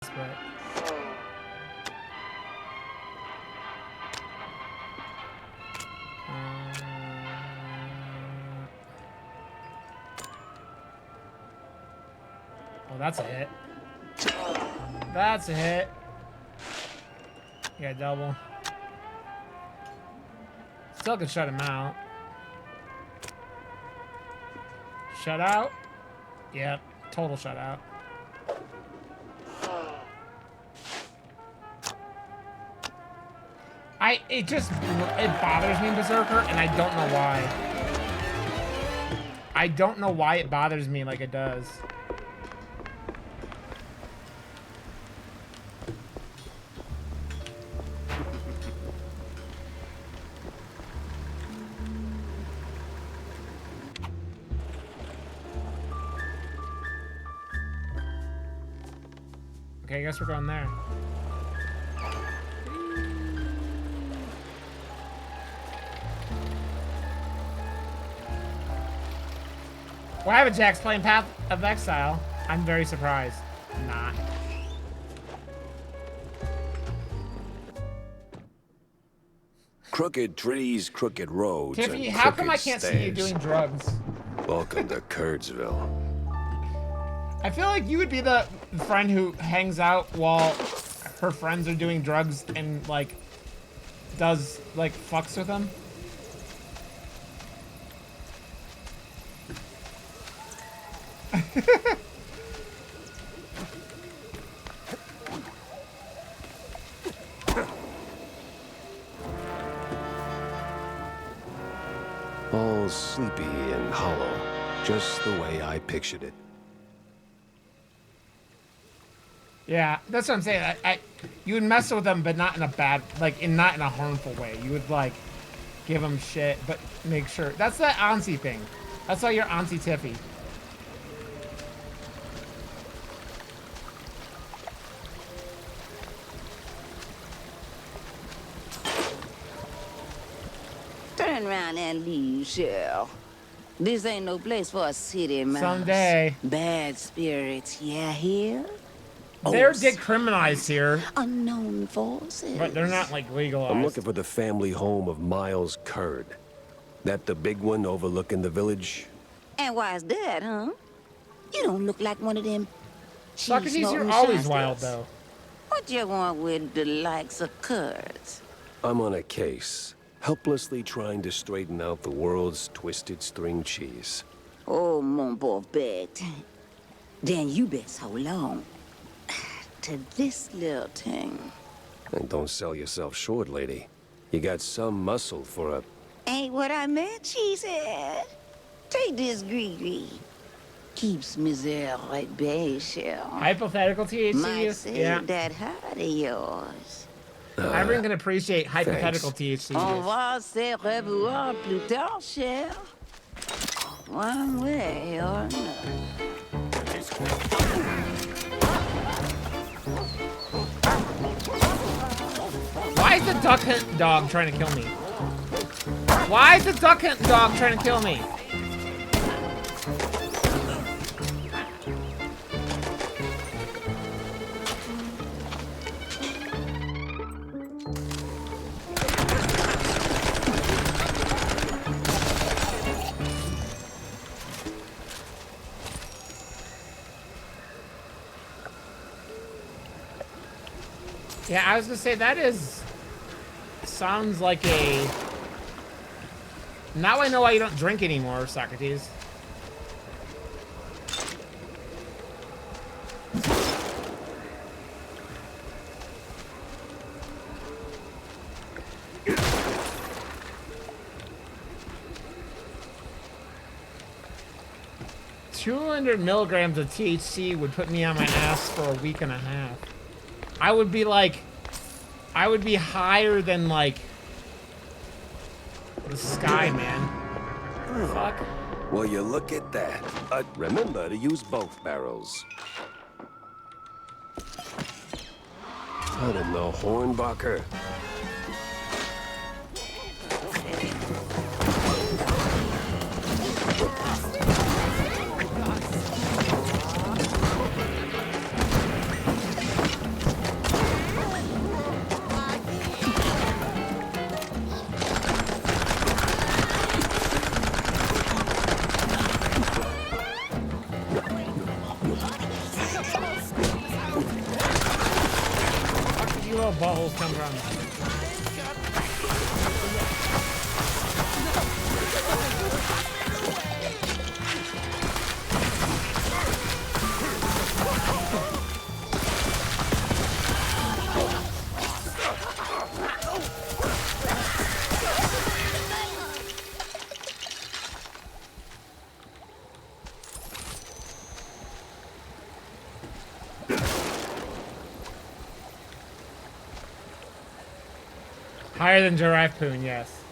but oh, that's a hit. That's a hit. Yeah, double. Still can shut him out. Shut out. Yep, total shutout. It bothers me, Berserker, and I don't know why. I don't know why it bothers me like it does. Okay, I guess we're going there. Why haven't Jack's playing Path of Exile? I'm very surprised. Not. Crooked trees, crooked roads. Tiffy, and how come I crooked can't see you stairs. doing drugs? Welcome to Curdsville. I feel like you would be the friend who hangs out while her friends are doing drugs and, like, does, like, fucks with them. All sleepy and hollow, just the way I pictured it. Yeah, that's what I'm saying. You would mess with them, but not in a bad, like, not in a harmful way. You would, like, give them shit, but make sure. That's that auntie thing. That's why you're Auntie Tiffy. Turn around and leave, Cheryl. This ain't no place for a city mouse. Someday. Bad spirits, yeah, here? They're decriminalized here, Unknown forces. but they're not, like, legalized. I'm looking for the family home of Miles Curd. That the big one overlooking the village? And why's that, huh? You don't look like one of them. Socrates, you're cheese-snorting always shysters. wild, though. What you want with the likes of Kurds? I'm on a case, helplessly trying to straighten out the world's twisted string cheese. Oh, mon pauvre bête. Then you best hold on to this little thing. And don't sell yourself short, lady. You got some muscle for a... Ain't what I meant, she said. Take this greedy. Keeps misère at bay, Cheryl. Hypothetical THC Might use? save Yeah. that heart of yours. Everyone can appreciate hypothetical THC On use. va se revoir plus tard, cher. One way or another. Why is the duck hunt dog trying to kill me? Why is the duck hunt dog trying to kill me? Yeah, I was gonna say that sounds like a. Now I know why you don't drink anymore, Socrates. $200 milligrams of THC would put me on my ass for a week and a half. I would be higher than, like, the sky, man. Fuck. Well, you look at that. Remember to use both barrels. I don't know, Hornbacher. little buttholes come from? Higher than Giraffe Poon, yes.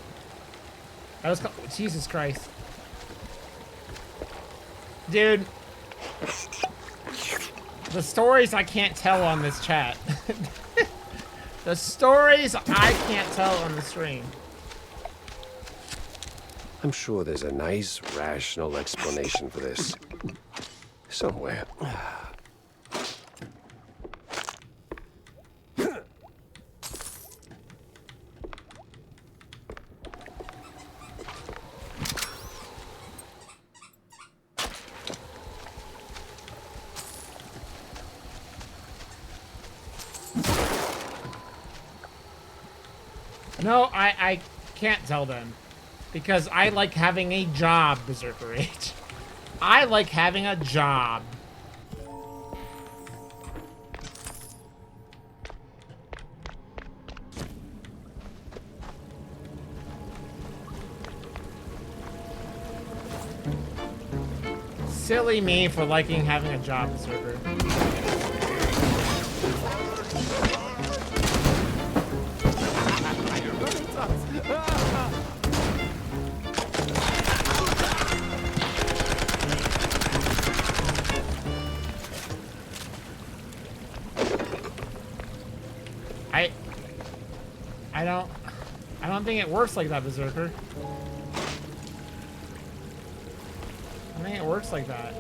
That was Jesus Christ. Dude. The stories I can't tell on this chat. The stories I can't tell on the stream. I'm sure there's a nice, rational explanation for this. Somewhere. No, I can't tell them. Because I like having a job, Berserker Age. I like having a job. Silly me for liking having a job, Berserker. I don't think it works like that, Berserker. I think it works like that.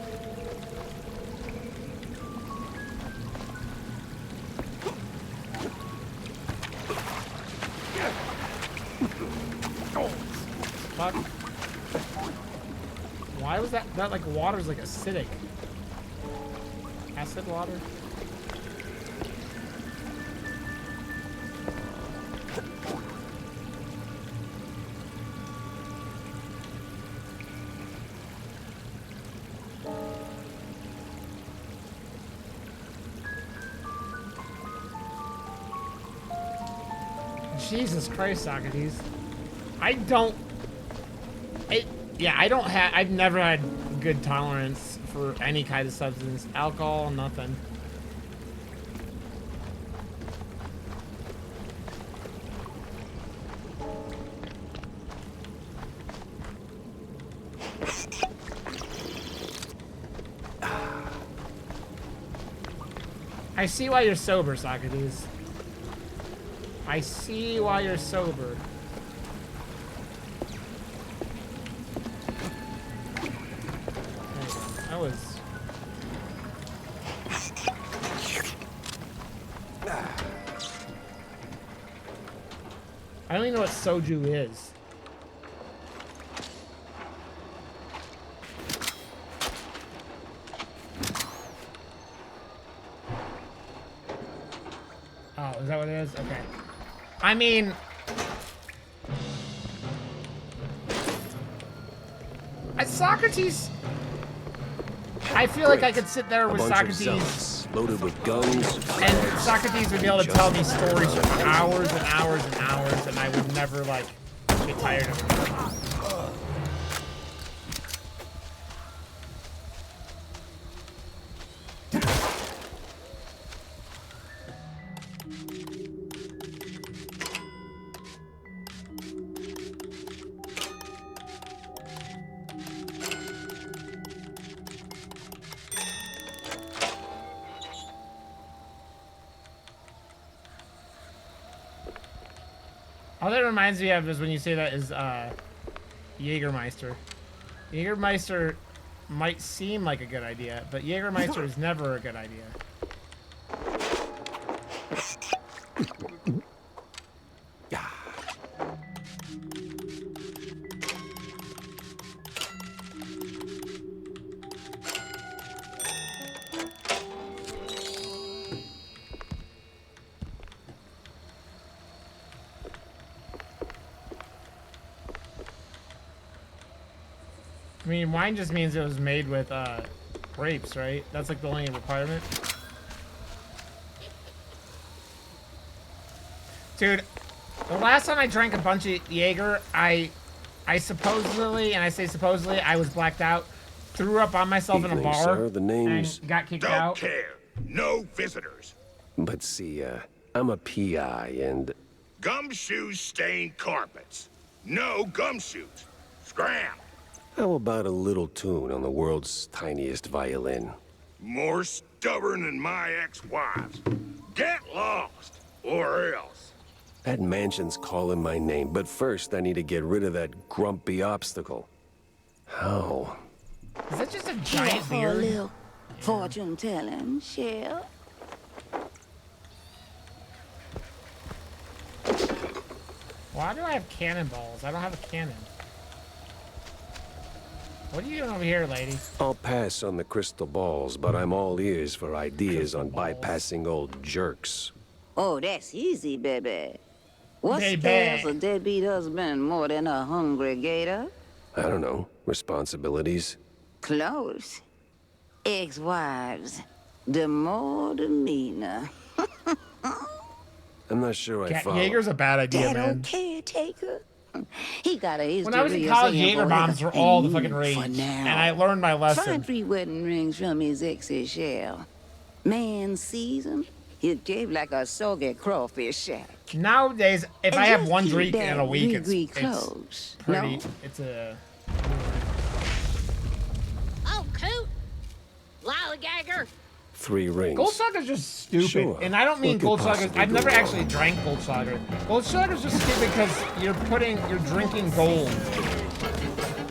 Fuck. Why was that like water's like acidic? Acid water? Jesus Christ, Socrates. I've never had good tolerance for any kind of substance. Alcohol, nothing. I see why you're sober, Socrates. I see why you're sober. There you go. That was... I don't even know what soju is. Oh, is that what it is? Okay. I mean... Socrates... I feel like I could sit there with Socrates... Loaded with guns, and Socrates would be able to tell me stories for hours and hours and hours, and I would never, like, get tired of it. All that reminds me of is when you say that is Jägermeister. Jägermeister might seem like a good idea, but Jägermeister is never a good idea. I mean, wine just means it was made with grapes, right? That's like the only requirement. Dude, the last time I drank a bunch of Jaeger, I supposedly, and I say supposedly, I was blacked out, threw up on myself in a bar, sir. The name's... and got kicked Don't out. care. No visitors. But see, I'm a PI, and... Gumshoes stain carpets. No gumshoes. Scram. How about a little tune on the world's tiniest violin? More stubborn than my ex-wives. Get lost, or else. That mansion's calling my name, but first I need to get rid of that grumpy obstacle. How? Is that just a Here giant for a beard? little fortune telling, Shell. Why do I have cannonballs? I don't have a cannon. What are you doing over here, lady? I'll pass on the crystal balls, but I'm all ears for ideas Crystal on balls. bypassing old jerks. Oh, that's easy, baby. What Baby. scares a deadbeat husband more than a hungry gator? I don't know. Responsibilities? Close. Ex-wives. The more the meaner. I'm not sure I follow. Jaeger's a bad idea, That man. old caretaker. He got a history. When I was in of college, saying Jaeger forever bombs were all the and fucking rage. for now. And I learned my lesson. Find 3 wedding rings from his ex's shell. Man sees him, he'd cave like a soggy crawfish shack. Nowadays, if And I have just one keep drink that in a week, gree-gree it's close. pretty. No? It's a. Oh, coot! Lollygagger! 3 rings. Goldschlager's just stupid, Sure. and I don't mean What could Goldschlager. possibly I've go never wrong? actually drank Goldschlager. Goldschlager's just stupid because you're drinking gold,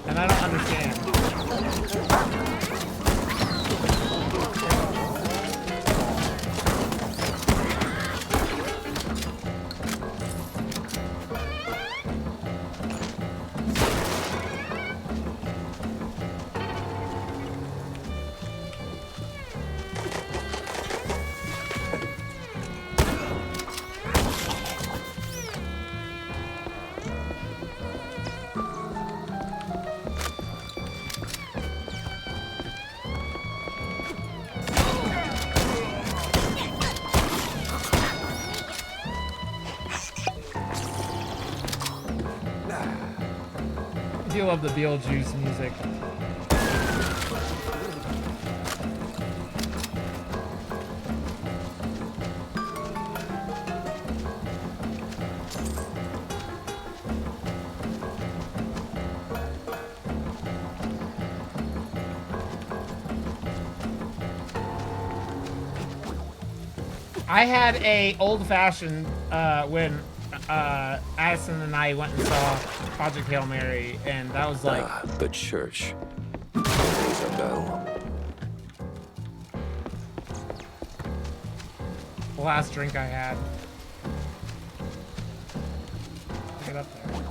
and I don't understand. I do love the Beetlejuice music. I had a old-fashioned when Addison and I went and saw Project Hail Mary, and that was like The church. Rings a bell. the last drink I had. Get up there.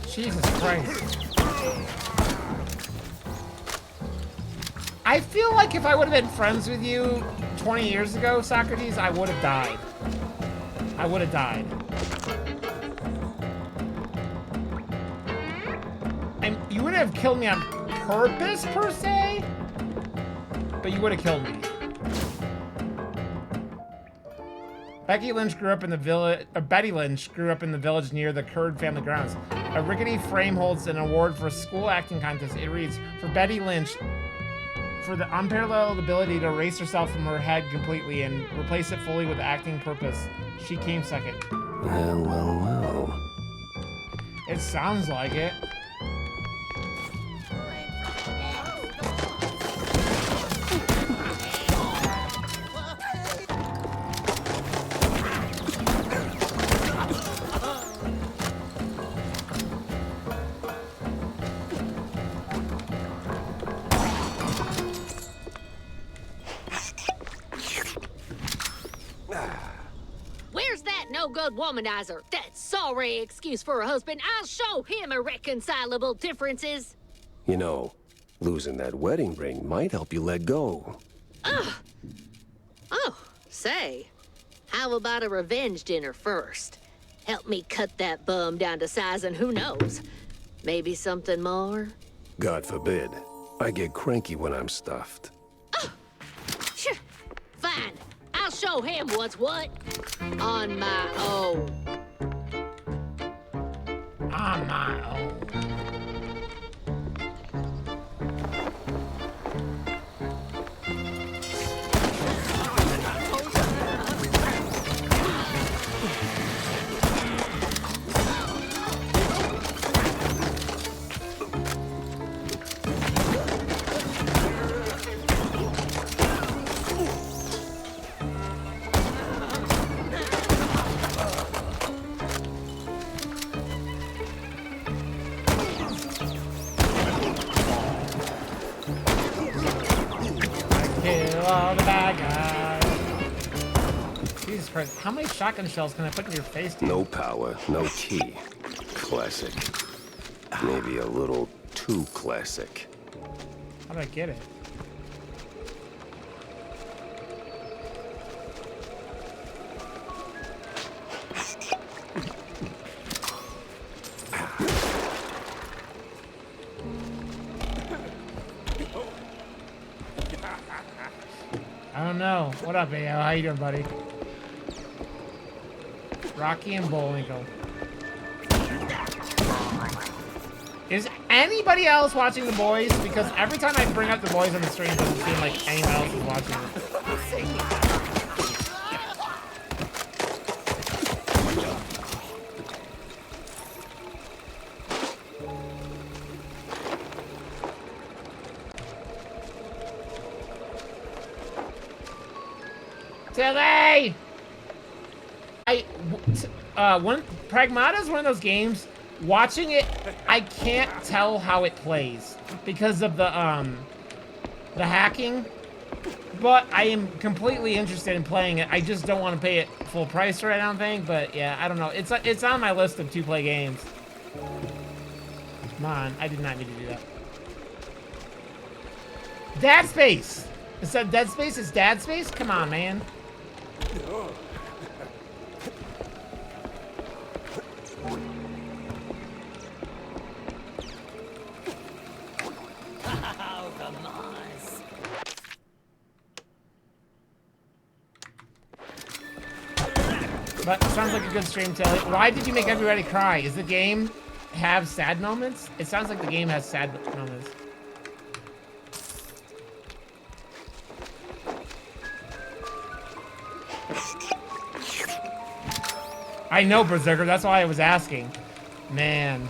Jesus Christ. I feel like if I would have been friends with you 20 years ago, Socrates, I would have died. I would have died. And you wouldn't have killed me on purpose, per se, but you would have killed me. Betty Lynch grew up in the village near the Curd family grounds. A rickety frame holds an award for a school acting contest. It reads, for Betty Lynch, for the unparalleled ability to erase herself from her head completely and replace it fully with acting purpose. She came second. Well, well, well. It sounds like it. ladybug womanizer. That sorry excuse for a husband. I'll show him irreconcilable differences. You know, losing that wedding ring might help you let go. Oh, say, how about a revenge dinner first? Help me cut that bum down to size, and who knows, maybe something more? God forbid. I get cranky when I'm stuffed. Phew. Fine, I'll show him what's what. On my own. On my own. Kill all the bad guys. Jesus Christ, how many shotgun shells can I put in your face, dude? No power, no key. Classic. Maybe a little too classic. How do I get it? I don't know. What up, AO? How you doing, buddy? Rocky and Bullwinkle. Is anybody else watching The Boys? Because every time I bring up The Boys on the stream, it doesn't seem like anyone else is watching it. Tilly! Pragmata is one of those games. Watching it, I can't tell how it plays because of the hacking. But I am completely interested in playing it. I just don't want to pay it full price for it, I don't think. But yeah, I don't know. It's on my list of to play games. Come on, I did not need to do that. Dad Space! Instead of Dead Space, it's Dad Space? Come on, man. But it sounds like a good stream, Tilly. Why did you make everybody cry? Is the game have sad moments? It sounds like the game has sad moments. I know, Berserker. That's why I was asking. Man.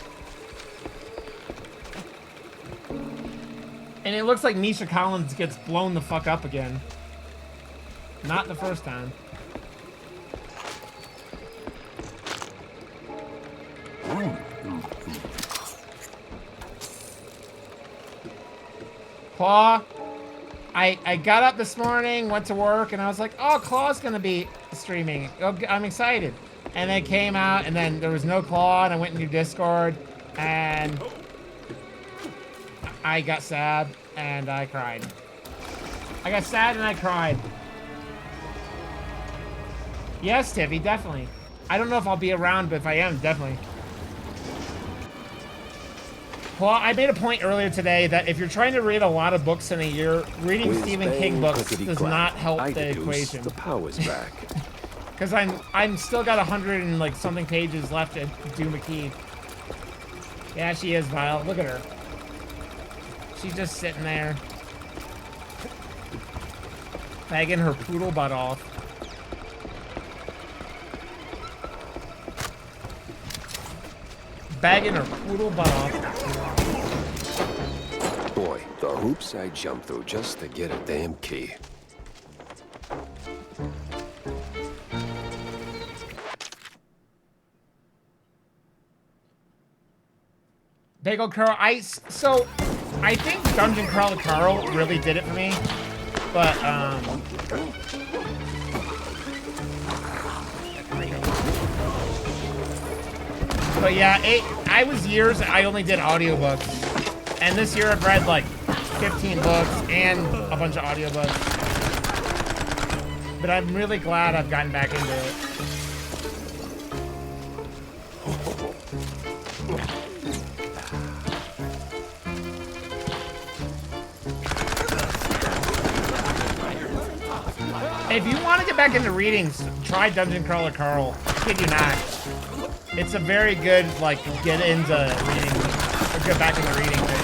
And it looks like Misha Collins gets blown the fuck up again. Not the first time. Claw, I got up this morning, went to work, and I was like, oh, Claw's gonna be streaming. Oh, I'm excited. And then it came out, and then there was no Claw, and I went into Discord, and I got sad, and I cried. I got sad, and I cried. Yes, Tiffy, definitely. I don't know if I'll be around, but if I am, definitely. Well, I made a point earlier today that if you're trying to read a lot of books in a year, reading Stephen King books does not help the equation. The power's back. Because I'm still got 100 and like something pages left at Do McKee. Yeah, she is, Vile. Look at her. She's just sitting there, bagging her poodle butt off. Bagging her poodle butt off. Boy, the hoops I jumped through just to get a damn key. Bagel Curl, I think Dungeon Crawler Carl really did it for me, but But yeah, I was years, I only did audiobooks. And this year I've read like 15 books and a bunch of audiobooks. But I'm really glad I've gotten back into it. If you want to get back into readings, try Dungeon Crawler Carl. I kid you not. It's a very good, like, get into reading, or get back into reading thing.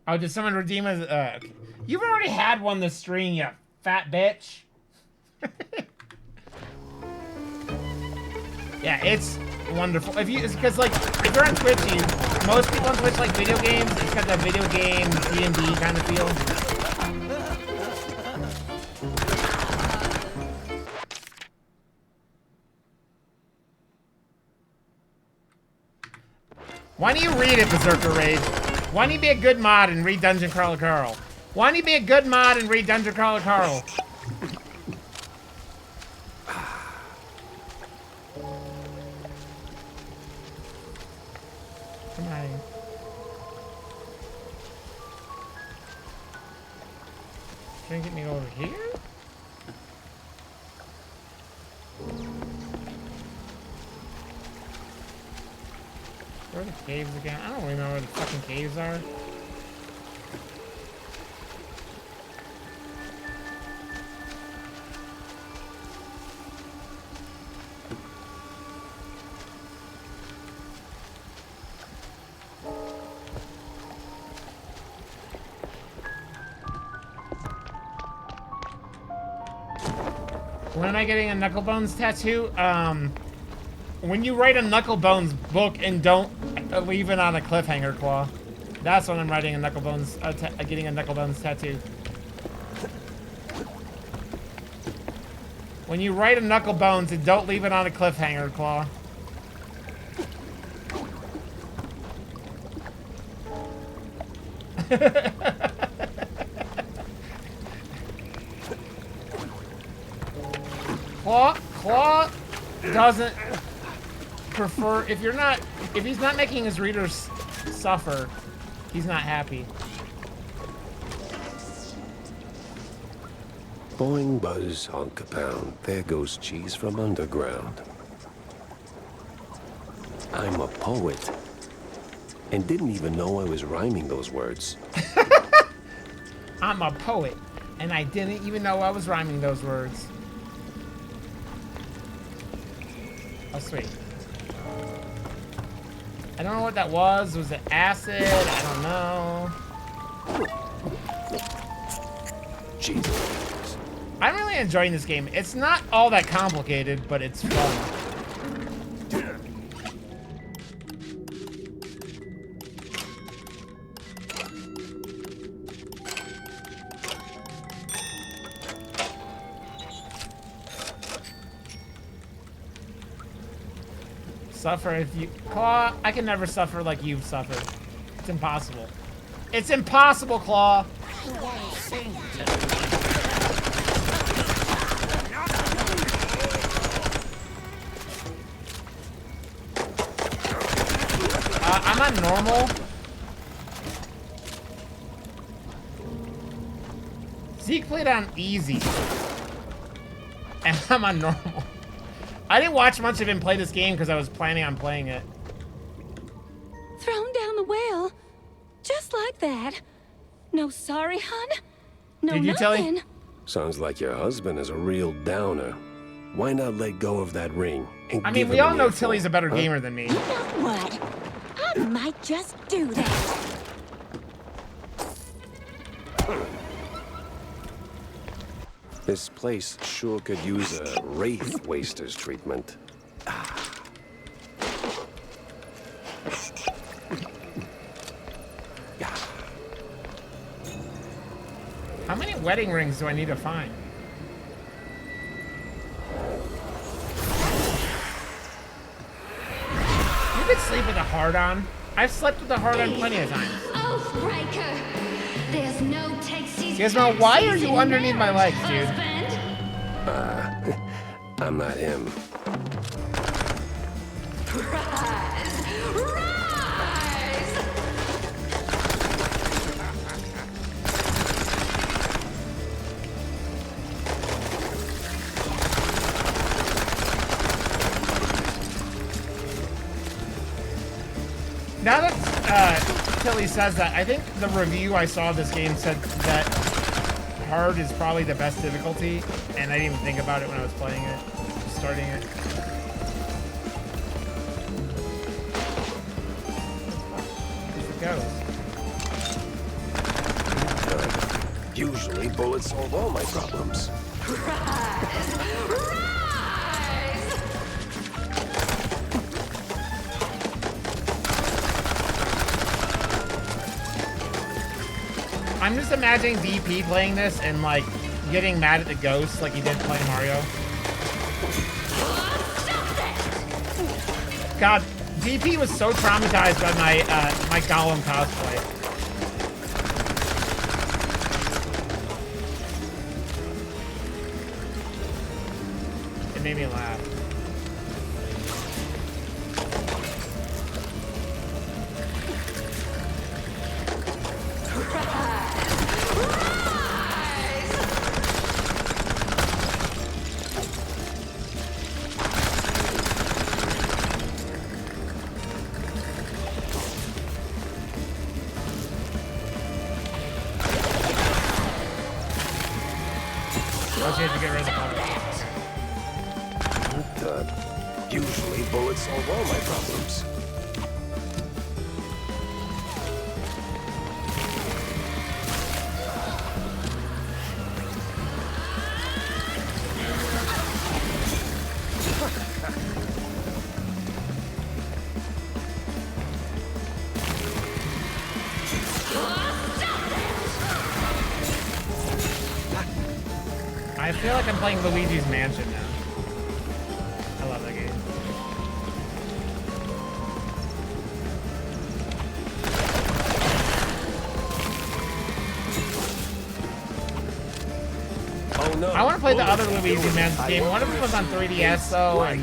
Oh, did someone redeem us? You've already had one this stream, you fat bitch. Yeah, it's wonderful. If you, it's because like, if you're on Twitch, most people on Twitch like video games. It's got that video game D&D kind of feel. Why don't you read it, Berserker Rage? Why don't you be a good mod and read Dungeon Crawler Carl? Why don't you be a good mod and read Dungeon Crawler Carl? Come on. Trying to get me over here? Where are the caves again? I don't remember where the fucking caves are. When am I getting a Knucklebones tattoo? When you write a Knucklebones book and don't leave it on a cliffhanger, Claw. That's when I'm writing a Knucklebones, getting a Knucklebones tattoo. When you write a Knucklebones and don't leave it on a cliffhanger, Claw. Claw doesn't prefer, if he's not making his readers suffer, he's not happy. Boing, buzz, honk a pound. There goes cheese from underground. I'm a poet. And didn't even know I was rhyming those words. I'm a poet, and I didn't even know I was rhyming those words. Oh, sweet. I don't know what that was. Was it acid? I don't know. Jesus. I'm really enjoying this game. It's not all that complicated, but it's fun. Suffer if you... Claw, I can never suffer like you've suffered. It's impossible. It's impossible, Claw! I'm on normal. Zeke played on easy. And I'm on normal. I didn't watch much of him play this game because I was planning on playing it. Thrown down the well. Just like that. No sorry, hun? No Did you, nothing. Tilly? Sounds like your husband is a real downer. Why not let go of that ring and I mean, give we him all an know earful, Tilly's a better huh? gamer than me. You know what? I might just do that. This place sure could use a wraith waster's treatment. How many wedding rings do I need to find? You could sleep with a hard on. I've slept with a hard on plenty of times. Oathbreaker! There's Gizmo, why are you underneath my legs, dude? I'm not him. Now that Tilly says that, I think the review I saw of this game said that hard is probably the best difficulty, and I didn't even think about it when I was playing it, starting it. It goes. Usually bullets solve all my problems. I'm just imagining DP playing this and like getting mad at the ghost like he did playing Mario. God, DP was so traumatized by my my Gollum cosplay. It made me laugh. Usually bullets solve all my problems. I feel like I'm playing Luigi's Mansion now. I love that game. Oh no! I want to play the other Luigi's Mansion game. One of them was on 3DS though, and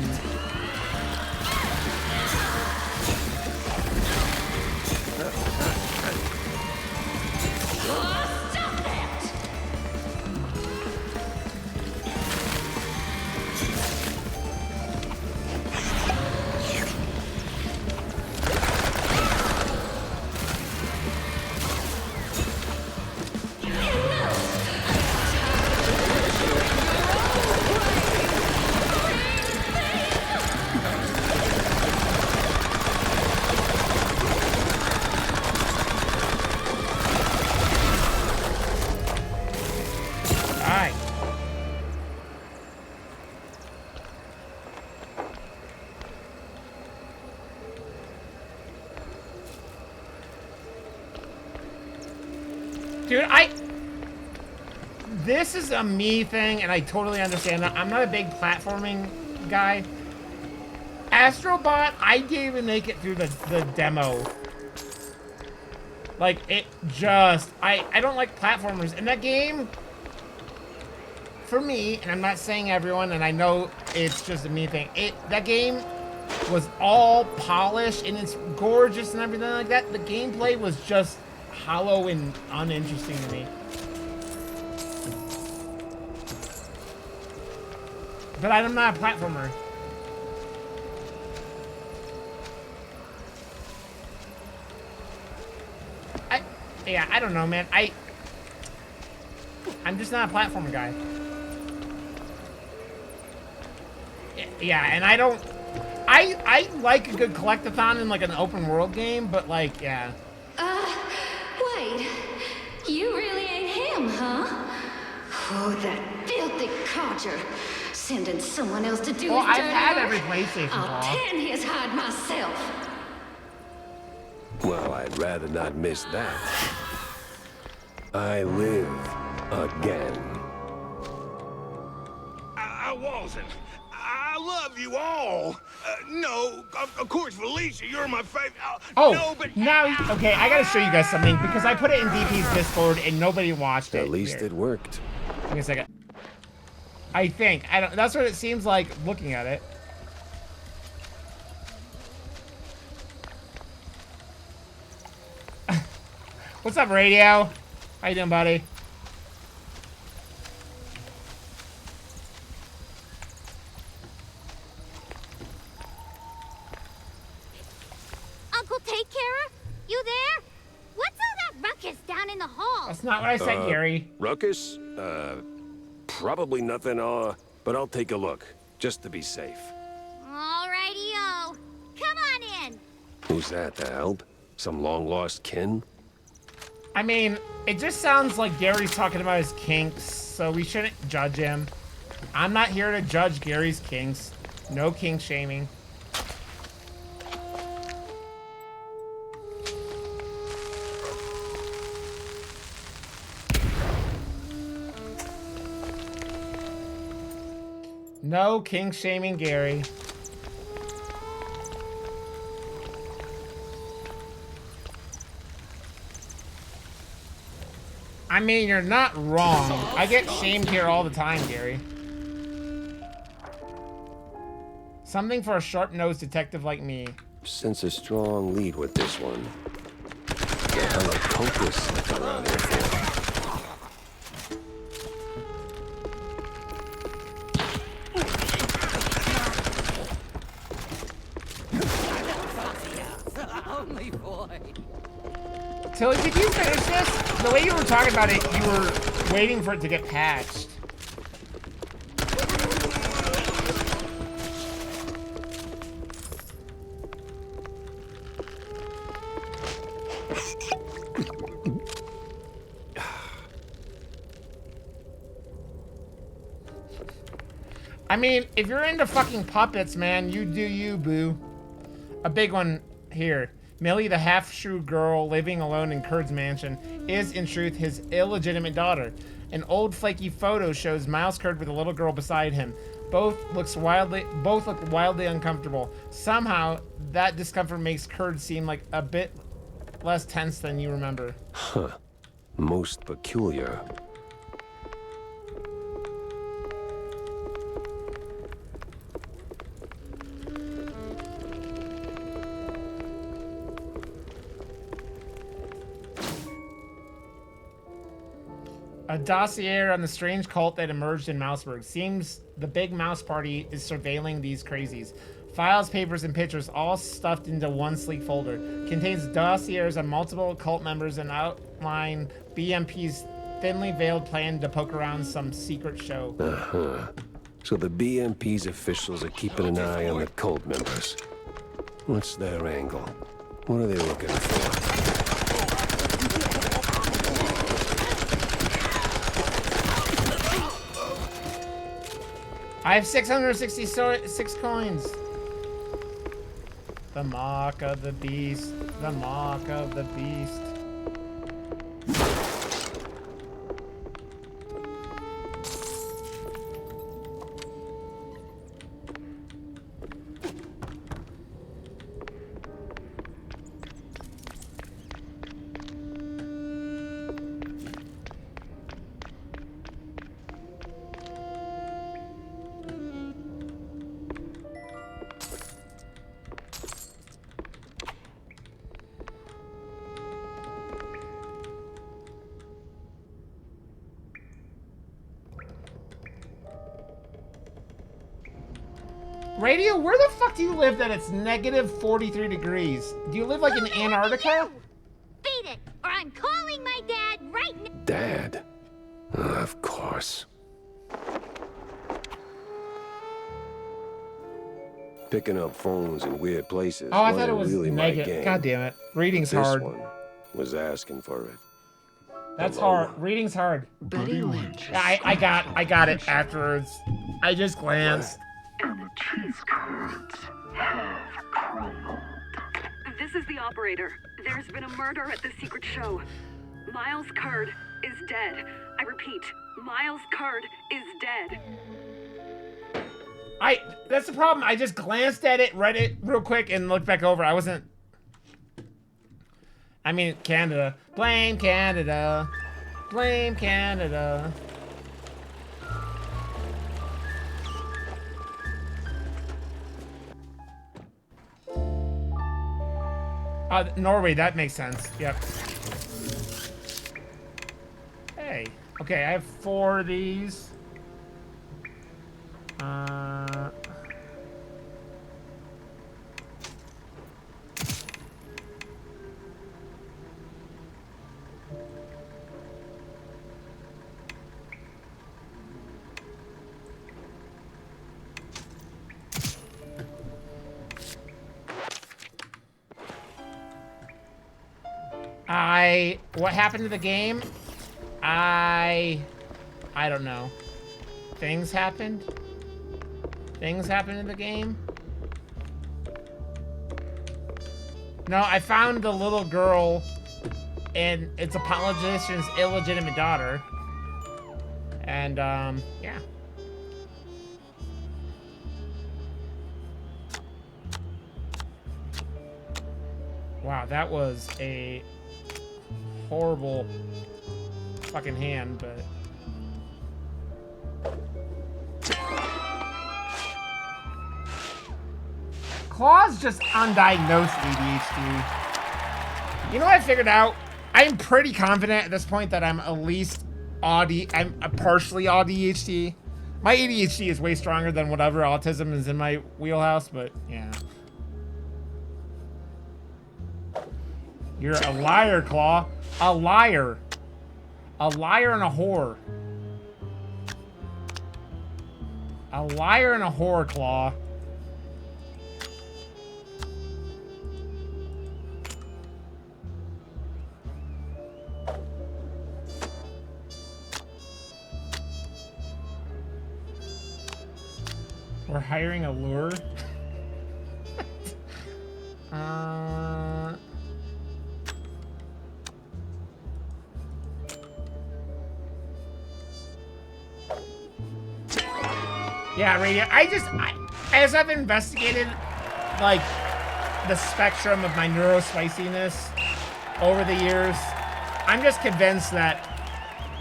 dude, this is a me thing, and I totally understand that. I'm not a big platforming guy. Astrobot, I didn't even make it through the demo. Like, it just... I don't like platformers. And that game, for me, and I'm not saying everyone, and I know it's just a me thing, that game was all polished, and it's gorgeous and everything like that. The gameplay was just hollow and uninteresting to me. But I'm not a platformer. Yeah, I don't know, man. I'm just not a platformer guy. Yeah, and I don't... I like a good collectathon in like an open world game, but like, yeah. Wait. You really ain't him, huh? Oh, that filthy codger. Sending someone else to do Well, his I've dirty had work. every PlayStation I'll ball. tan his hide myself. Well, I'd rather not miss that. I live again. I wasn't. I love you all. No, of course, Felicia, you're my favorite. Oh, no, but now, okay, I gotta show you guys something because I put it in DP's Discord and nobody watched it. At least Here. it worked. Give me a second. I think. I don't. That's what it seems like looking at it. What's up, Radio? How you doing, buddy? Uncle Take Carer? You there? What's all that ruckus down in the hall? That's not what I said, Gary. Ruckus? Probably nothing, but I'll take a look, just to be safe. Alrighty-o. Come on in. Who's that, the help? Some long-lost kin? I mean, it just sounds like Gary's talking about his kinks, so we shouldn't judge him. I'm not here to judge Gary's kinks. No kink shaming. No kink shaming, Gary. I mean, you're not wrong. I get shamed here all the time, Gary. Something for a sharp-nosed detective like me. Sense a strong lead with this one. The hell are cultists around here for? Tilly, did you finish this? The way you were talking about it, you were waiting for it to get patched. I mean, if you're into fucking puppets, man, you do you, boo. A big one here. Millie, the half-shrew girl living alone in Kurt's mansion, is in truth his illegitimate daughter. An old flaky photo shows Miles Kurd with a little girl beside him. Both look wildly uncomfortable. Somehow, that discomfort makes Kurd seem like a bit less tense than you remember. Huh. Most peculiar. A dossier on the strange cult that emerged in Mouseburg. Seems the big mouse party is surveilling these crazies. Files, papers, and pictures all stuffed into one sleek folder. Contains dossiers on multiple cult members and outline BMP's thinly veiled plan to poke around some secret show. Uh-huh. So the BMP's officials are keeping an eye on the cult members. What's their angle? What are they looking for? I have 666 coins. The mark of the beast. The mark of the beast. Radio, where the fuck do you live that it's negative 43 degrees? Do you live like in Antarctica? Beat it, or I'm calling my dad right now. Dad? Of course. Picking up phones in weird places. Oh, I thought it was really my negative. game. God damn it. Reading's This hard. one was asking for it. That's Hello? hard. Reading's hard. Betty Lynch. I got it afterwards. I just glanced. And the cheese curds have crumbled. This is the operator. There's been a murder at the secret show. Miles Kurd is dead. I repeat, Miles Kurd is dead. That's the problem. I just glanced at it, read it real quick, and looked back over. I wasn't... I mean, Canada. Blame Canada. Blame Canada. Norway, that makes sense. Yep. Hey. Okay, I have 4 of these. What happened to the game? I don't know. Things happened? Things happened in the game? No, I found the little girl and it's a politician's illegitimate daughter. And, yeah. Wow, that was a horrible fucking hand, but... Claw's just undiagnosed ADHD. You know what I figured out? I'm pretty confident at this point that I'm at least I'm partially ADHD. My ADHD is way stronger than whatever autism is in my wheelhouse, but yeah. You're a liar, Claw. A liar. A liar and a whore. A liar and a whore, Claw. We're hiring a lure. Yeah, radio. As I've investigated, like, the spectrum of my neurospiciness over the years, I'm just convinced that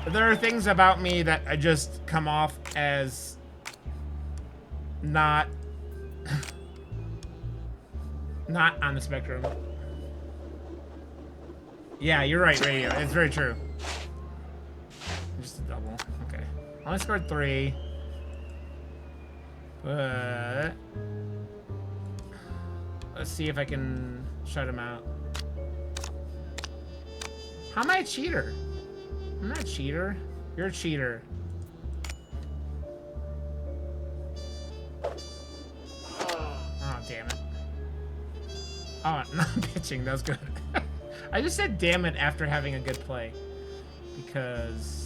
there are things about me that I just come off as not on the spectrum. Yeah, you're right, radio. It's very true. Just a double. Okay. I only scored 3. But let's see if I can shut him out. How am I a cheater? I'm not a cheater. You're a cheater. Oh, damn it. Oh, not pitching. That was good. I just said damn it after having a good play. Because...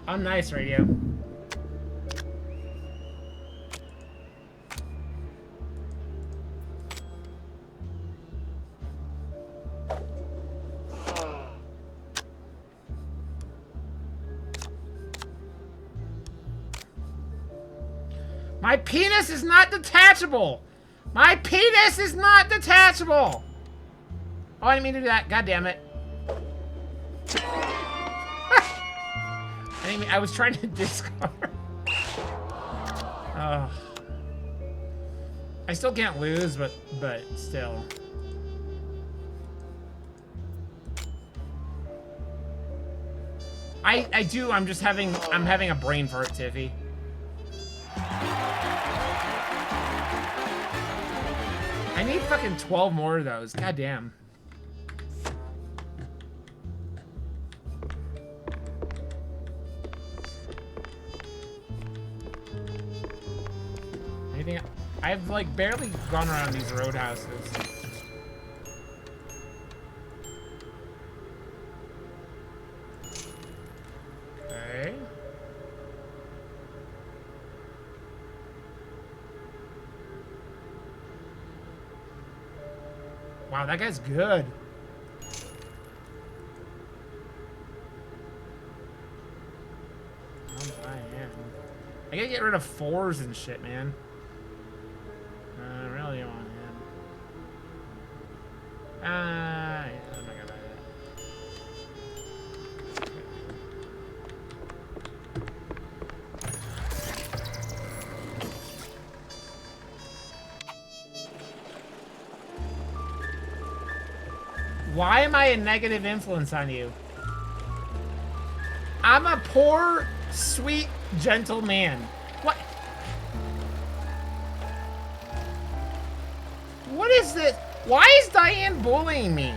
I'm nice, radio. My penis is not detachable! My penis is not detachable! Oh, I didn't mean to do that. God damn it. I was trying to discard. Oh. I still can't lose, but still. I do. I'm having a brain fart, Tiffy. I need fucking 12 more of those. God damn. I've like barely gone around these roadhouses. Okay. Wow, that guy's good. I gotta get rid of 4s and shit, man. I really want him. Yeah, I'm not gonna buy that. Why am I a negative influence on you? I'm a poor, sweet, gentle man. What? What is this? Why is Diane bullying me?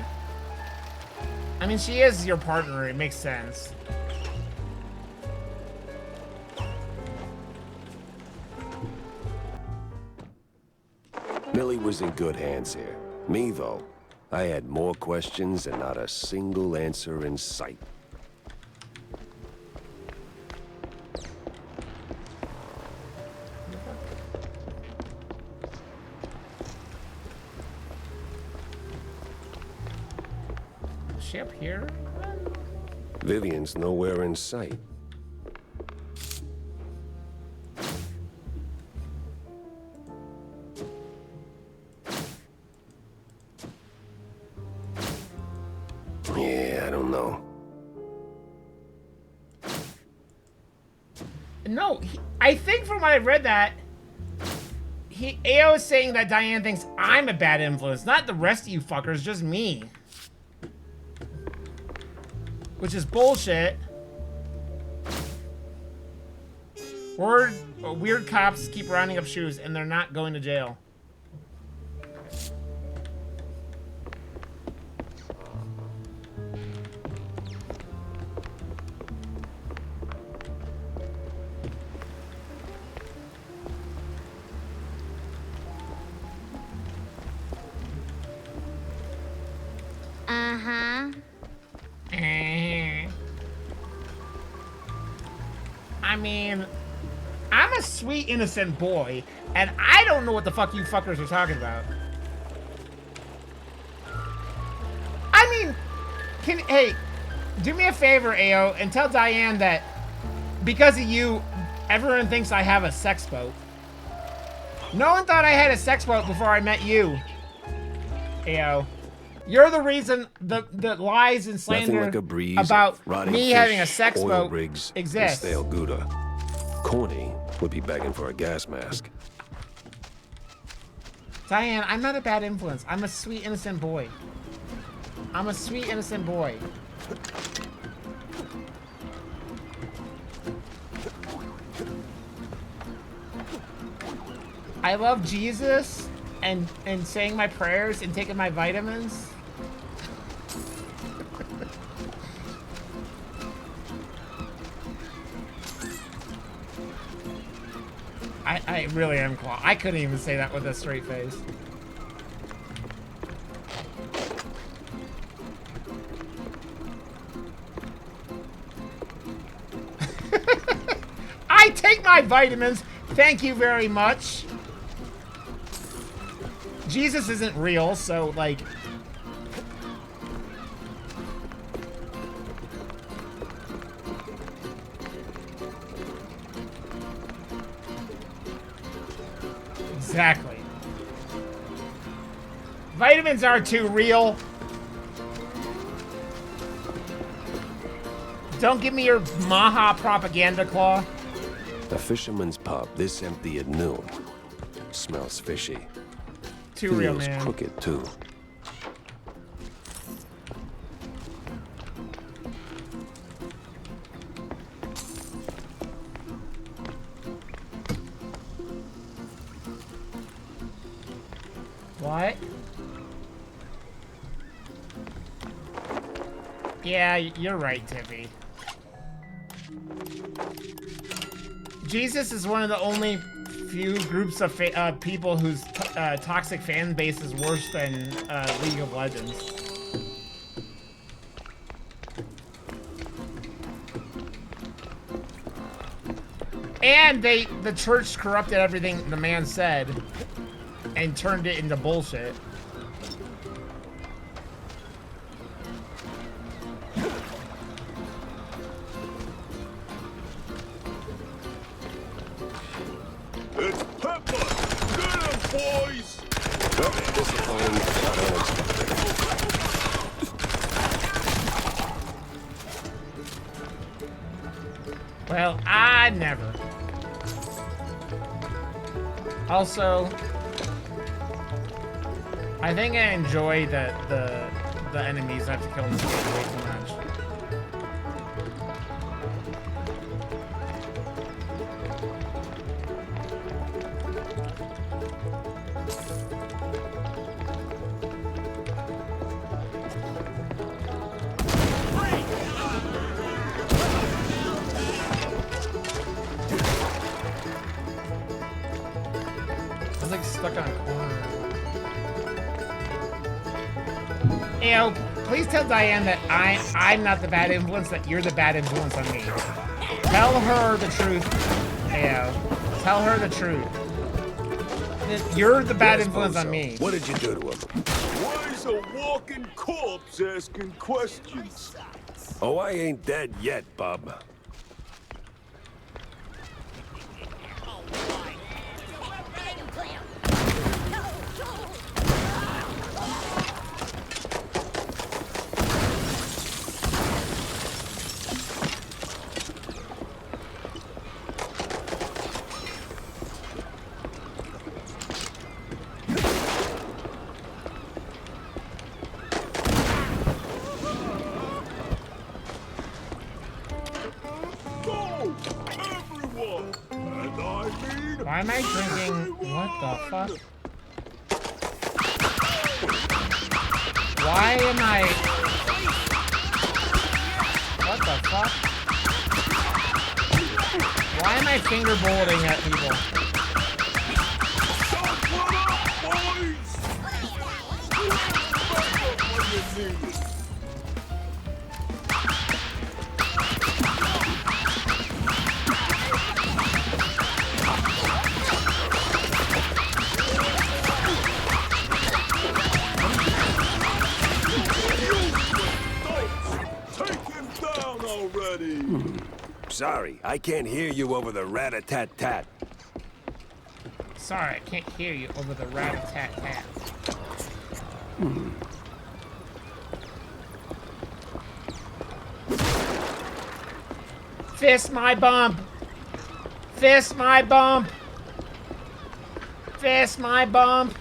I mean, she is your partner. It makes sense. Millie was in good hands here. Me, though, I had more questions and not a single answer in sight. Is she up here? Vivian's nowhere in sight. Yeah, I don't know. No, I think from what I read that, AO is saying that Diane thinks I'm a bad influence, not the rest of you fuckers, just me. Which is bullshit. Weird cops keep rounding up shoes and they're not going to jail. Uh-huh. I mean, I'm a sweet, innocent boy, and I don't know what the fuck you fuckers are talking about. I mean, hey, do me a favor, AO, and tell Diane that because of you, everyone thinks I have a sex boat. No one thought I had a sex boat before I met you, AO. You're the reason the lies and slander Like a breeze, about me fish, having a sex oil boat rigs, exists. and stale Gouda. Corny would be begging for a gas mask. Diane, I'm not a bad influence. I'm a sweet, innocent boy. I'm a sweet, innocent boy. I love Jesus and saying my prayers and taking my vitamins. I really am claw. I couldn't even say that with a straight face. I take my vitamins. Thank you very much. Jesus isn't real, so like... Exactly. Vitamins are too real. Don't give me your Maha propaganda, Claw. A fisherman's pub this empty at noon. Smells fishy. Too real, Feels man. crooked, too. What? Yeah, you're right, Tippy. Jesus is one of the only few groups of people whose toxic fan base is worse than League of Legends. And the church corrupted everything the man said and turned it into bullshit. It's Pepper! Get him, boys! Well, disappointing, but unexpected. Well, I never. Also, I think I enjoy the enemies I have to kill in this game way too much. I was like stuck on a corner. Ew, please tell Diane that I'm not the bad influence, that you're the bad influence on me. Tell her the truth. Ew. Tell her the truth. That you're the bad influence on me. What did you do to him? Why's a walking corpse asking questions? Oh, I ain't dead yet, bub. Why am I drinking? What the fuck? Why am I? What the fuck? Why am I finger bulleting at people? Sorry, I can't hear you over the rat-a-tat-tat. Sorry, I can't hear you over the rat-a-tat-tat. Fist my bump! Fist my bump! Fist my bump!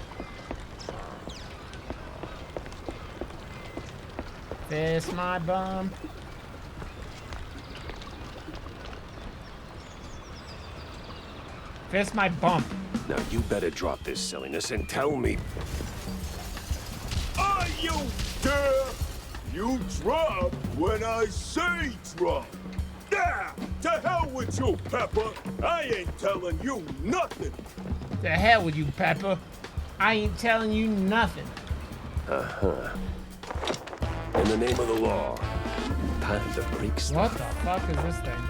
Fist my bump. Fist my bump. Now you better drop this silliness and tell me. Are you deaf? You drop when I say drop. Yeah, to hell with you, Pepper. I ain't telling you nothing. To hell with you, Pepper. I ain't telling you nothing. Uh-huh. In the name of the law. Time to break stuff. What the fuck is this thing?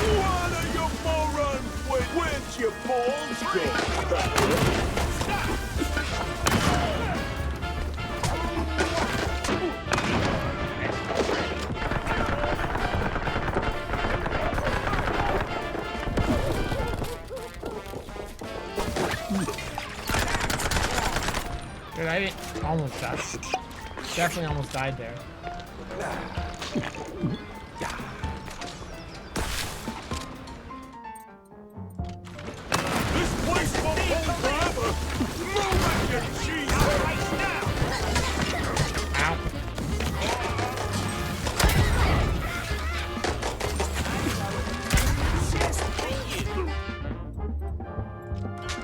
What are you morons with? Where'd your balls go, Pepper? Dude, I didn't almost die. Definitely almost died there. This place won't hold forever. Move it, you cheesehead. Ow.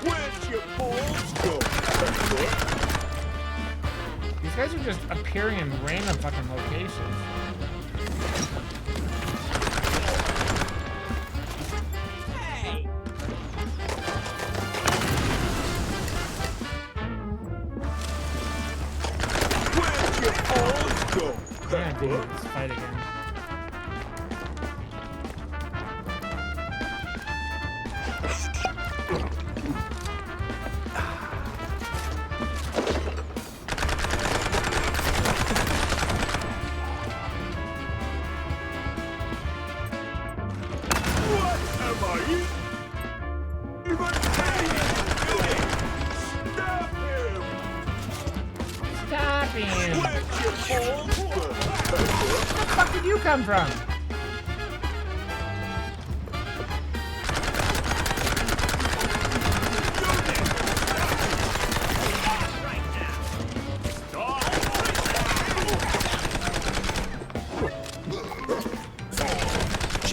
Where'd your balls go, Pepper? These guys are just appearing in random fucking locations. Where'd your balls go, Yeah, dude, Pepper? let's fight again. What Am I even Stop him! Stop him. Where Where'd your balls go? the fuck did you come from?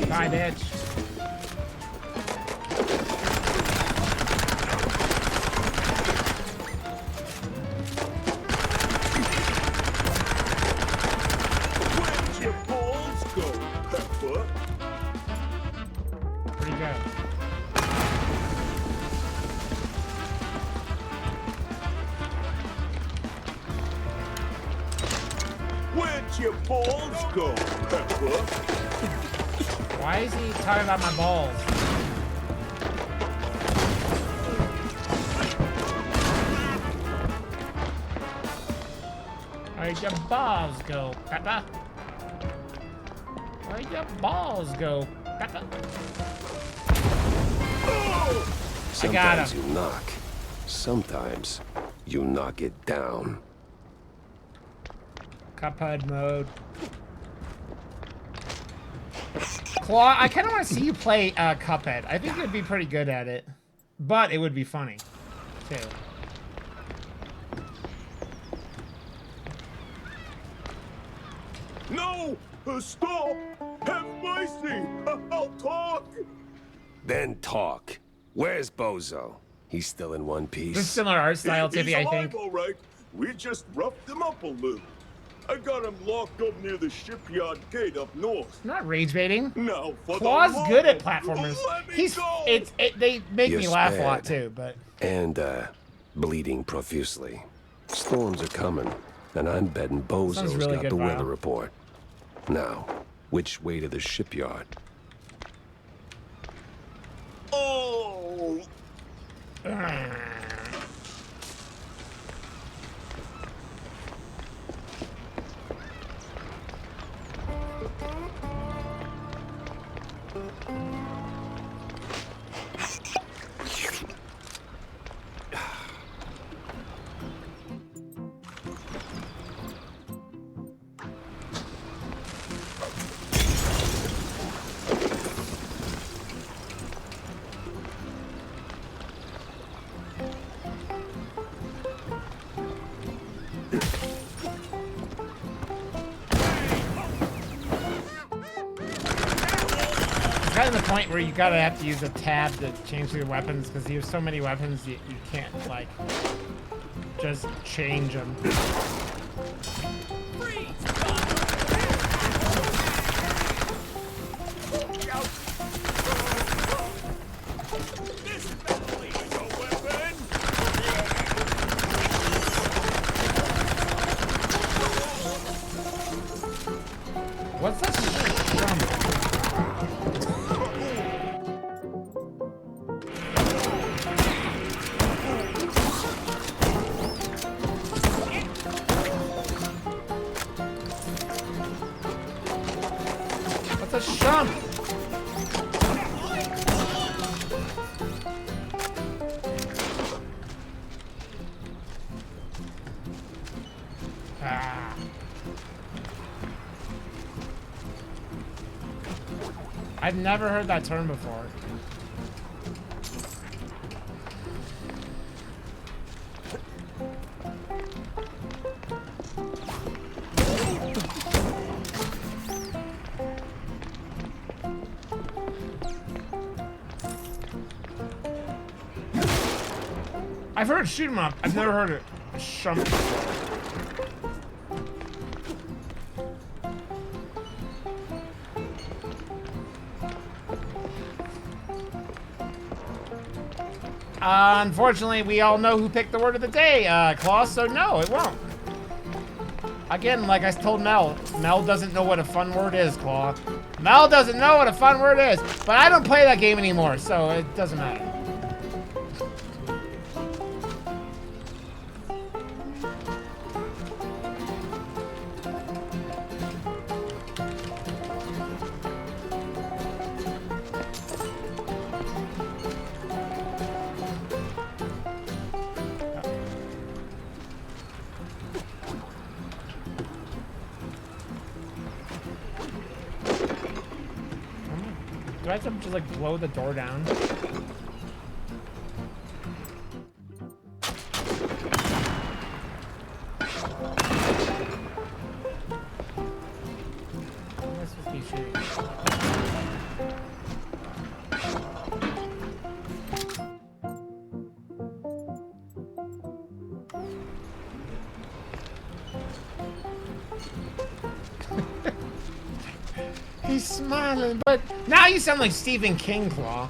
Bye, bitch. Where'd your balls go, Pepper? Pretty good. Where'd your balls go, Pepper? Why is he talking about my balls? Where'd your balls go, Peppa? Where'd your balls go, Peppa? I got Sometimes him. you knock. Sometimes you knock it down. Cuphead mode. Claw, I kind of want to see you play Cuphead. I think you'd be pretty good at it. But it would be funny, too. No! Stop! Have mercy! I'll talk! Then talk. Where's Bozo? He's still in one This is piece. similar art style, He's Tiffy, I alive, think. all right. We just roughed him up a little. I got him locked up near the shipyard gate up north. Not rage baiting. Now for Claw's the good at law. platformers. Let me He's go. they make You're me laugh a lot spared. too, but And, bleeding profusely. Storms are coming, and I'm betting Sounds Bozo's really got good, the Vile. weather report. Now, which way to the shipyard? Oh! it's kind of the point where you gotta have to use a tab to change your weapons because you have so many weapons you can't like just change them. What's that from? What's a shump? Ah. I've never heard that term before. I've heard shoot 'em up. I've never heard it. Shump. Unfortunately, we all know who picked the word of the day, Claw, so no, it won't. Again, like I told Mel, Mel doesn't know what a fun word is, Claw. Mel doesn't know what a fun word is, but I don't play that game anymore, so it doesn't matter. I have to just like blow the door down? What am I supposed to be shooting? He's smiling, but now you sound like Stephen King, Claw.